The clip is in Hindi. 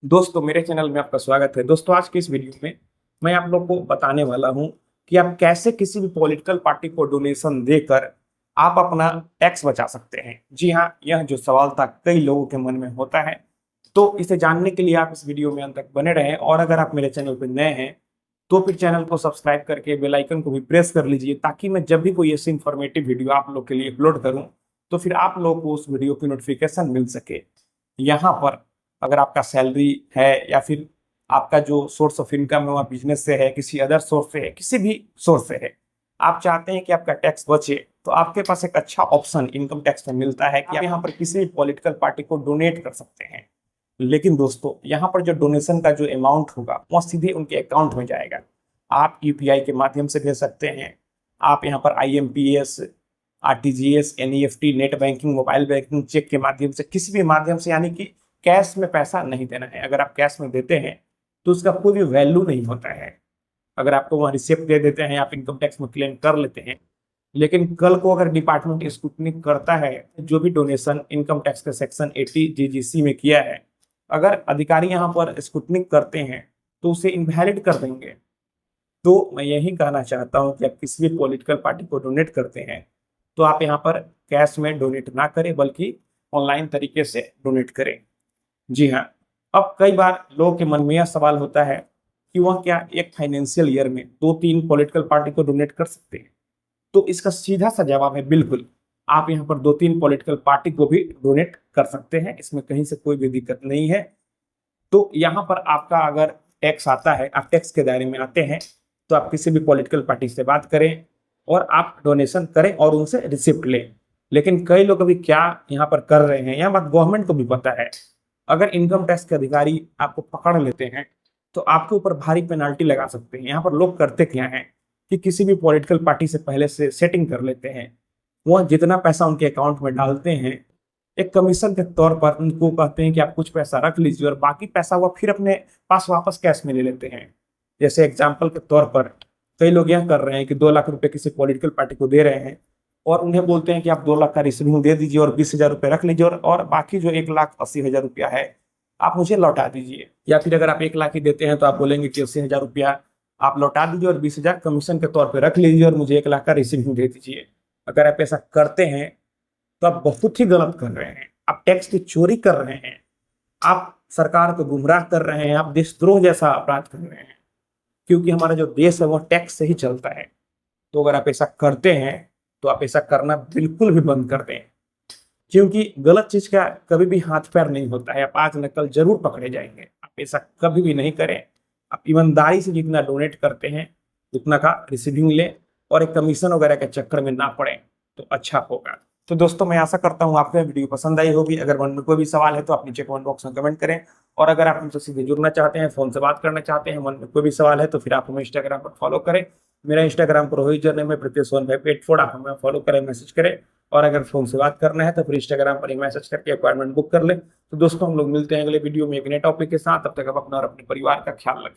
दोस्तों मेरे चैनल में आपका स्वागत है। दोस्तों आज की इस वीडियो में मैं आप लोग को बताने वाला हूं कि आप कैसे किसी भी पॉलिटिकल पार्टी को डोनेशन देकर आप अपना टैक्स बचा सकते हैं। जी हाँ, यह जो सवाल था कई लोगों के मन में होता है, तो इसे जानने के लिए आप इस वीडियो में अंत तक बने रहें। और अगर आप मेरे चैनल पर नए हैं तो फिर चैनल को सब्सक्राइब करके बेल आइकन को भी प्रेस कर लीजिए, ताकि मैं जब भी कोई ऐसी इंफॉर्मेटिव वीडियो आप लोग के लिए अपलोड करूं तो फिर आप लोग को उस वीडियो की नोटिफिकेशन मिल सके। यहाँ पर अगर आपका सैलरी है या फिर आपका जो सोर्स ऑफ इनकम है वह बिजनेस से है, किसी अदर सोर्स से है, किसी भी सोर्स से है, आप चाहते हैं कि आपका टैक्स बचे, तो आपके पास एक अच्छा ऑप्शन इनकम टैक्स में मिलता है कि आप यहाँ पर किसी भी पॉलिटिकल पार्टी को डोनेट कर सकते हैं। लेकिन दोस्तों यहाँ पर जो डोनेशन का जो अमाउंट होगा वह सीधे उनके अकाउंट में जाएगा। आप यूपीआई के माध्यम से भेज सकते हैं, आप यहाँ पर IMPS, RTGS, NEFT, net banking, mobile banking, cheque के माध्यम से, किसी भी माध्यम से, यानी कि कैश में पैसा नहीं देना है। अगर आप कैश में देते हैं तो उसका कोई भी वैल्यू नहीं होता है। अगर आपको वहाँ रिसिप्ट दे देते हैं, आप इनकम टैक्स में क्लेम कर लेते हैं, लेकिन कल को अगर डिपार्टमेंट स्क्रूटनी करता है जो भी डोनेशन इनकम टैक्स के सेक्शन 80 जीजीसी में किया है, अगर अधिकारी यहाँ पर स्क्रूटनी करते हैं तो उसे इनवैलिड कर देंगे। तो मैं यही कहना चाहता हूँ कि आप किसी भी पॉलिटिकल पार्टी को डोनेट करते हैं तो आप यहाँ पर कैश में डोनेट ना करें, बल्कि ऑनलाइन तरीके से डोनेट करें। जी हाँ, अब कई बार लोगों के मन में यह सवाल होता है कि वह क्या एक फाइनेंशियल ईयर में 2-3 पॉलिटिकल पार्टी को डोनेट कर सकते हैं? तो इसका सीधा सा जवाब है बिल्कुल। आप यहाँ पर 2-3 पॉलिटिकल पार्टी को भी डोनेट कर सकते हैं, इसमें कहीं से कोई भी दिक्कत नहीं है। तो यहाँ पर आपका अगर टैक्स आता है, आप टैक्स के दायरे में आते हैं, तो आप किसी भी पॉलिटिकल पार्टी से बात करें और आप डोनेशन करें और उनसे रिसिप्ट लें। लेकिन कई लोग अभी क्या यहाँ पर कर रहे हैं, यह बात गवर्नमेंट को भी पता है। अगर इनकम टैक्स के अधिकारी आपको पकड़ लेते हैं तो आपके ऊपर भारी पेनाल्टी लगा सकते हैं। यहाँ पर लोग करते क्या हैं कि किसी भी पॉलिटिकल पार्टी से पहले से सेटिंग कर लेते हैं, वह जितना पैसा उनके अकाउंट में डालते हैं, एक कमीशन के तौर पर उनको कहते हैं कि आप कुछ पैसा रख लीजिए और बाकी पैसा वो फिर अपने पास वापस कैश में ले लेते हैं। जैसे एग्जाम्पल के तौर पर कई लोग यह कर रहे हैं कि 2 लाख रुपए किसी पॉलिटिकल पार्टी को दे रहे हैं और उन्हें बोलते हैं कि आप 2 लाख का रिसीविंग दे दीजिए और 20,000 रुपये रख लीजिए, और बाकी जो 1,80,000 रुपया है आप मुझे लौटा दीजिए। या फिर अगर आप 1 लाख ही देते हैं तो आप बोलेंगे कि 80,000 रुपया आप लौटा दीजिए और 20,000 कमीशन के तौर पर रख लीजिए और मुझे 1 लाख का रिसीविंग दे दीजिए। अगर आप ऐसा करते हैं तो आप बहुत ही गलत कर रहे हैं, आप टैक्स की चोरी कर रहे हैं, आप सरकार को गुमराह कर रहे हैं, आप देशद्रोह जैसा अपराध कर रहे हैं। क्योंकि हमारा जो देश है वो टैक्स से ही चलता है। तो अगर आप ऐसा करते हैं तो आप ऐसा करना बिल्कुल भी बंद कर दें, क्योंकि गलत चीज का कभी भी हाथ पैर नहीं होता है। आप आज न कल जरूर पकड़े जाएंगे। आप ऐसा कभी भी नहीं करें। आप ईमानदारी से जितना डोनेट करते हैं उतना का रिसीविंग लें और एक कमीशन वगैरह के चक्कर में ना पड़े तो अच्छा होगा। तो दोस्तों मैं आशा करता हूँ आपको वीडियो पसंद आई होगी। अगर मन में कोई भी सवाल है तो आप नीचे कमेंट बॉक्स में कमेंट करें, और अगर आप हमसे सीधे जुड़ना चाहते हैं, फोन से बात करना चाहते हैं, मन में कोई भी सवाल है, तो फिर आप हमें इंस्टाग्राम पर फॉलो करें। मेरा इंस्टाग्राम पर रोहित जर्नल में प्रत्येक आप हमें फॉलो करें, मैसेज करें। और अगर फोन से बात करना है तो फिर इंस्टाग्राम पर ही मैसेज करके अपॉइंटमेंट बुक कर ले। तो दोस्तों हम लोग मिलते हैं अगले वीडियो में एक नए टॉपिक के साथ। तब तक आप अपना और अपने परिवार का ख्याल रखें।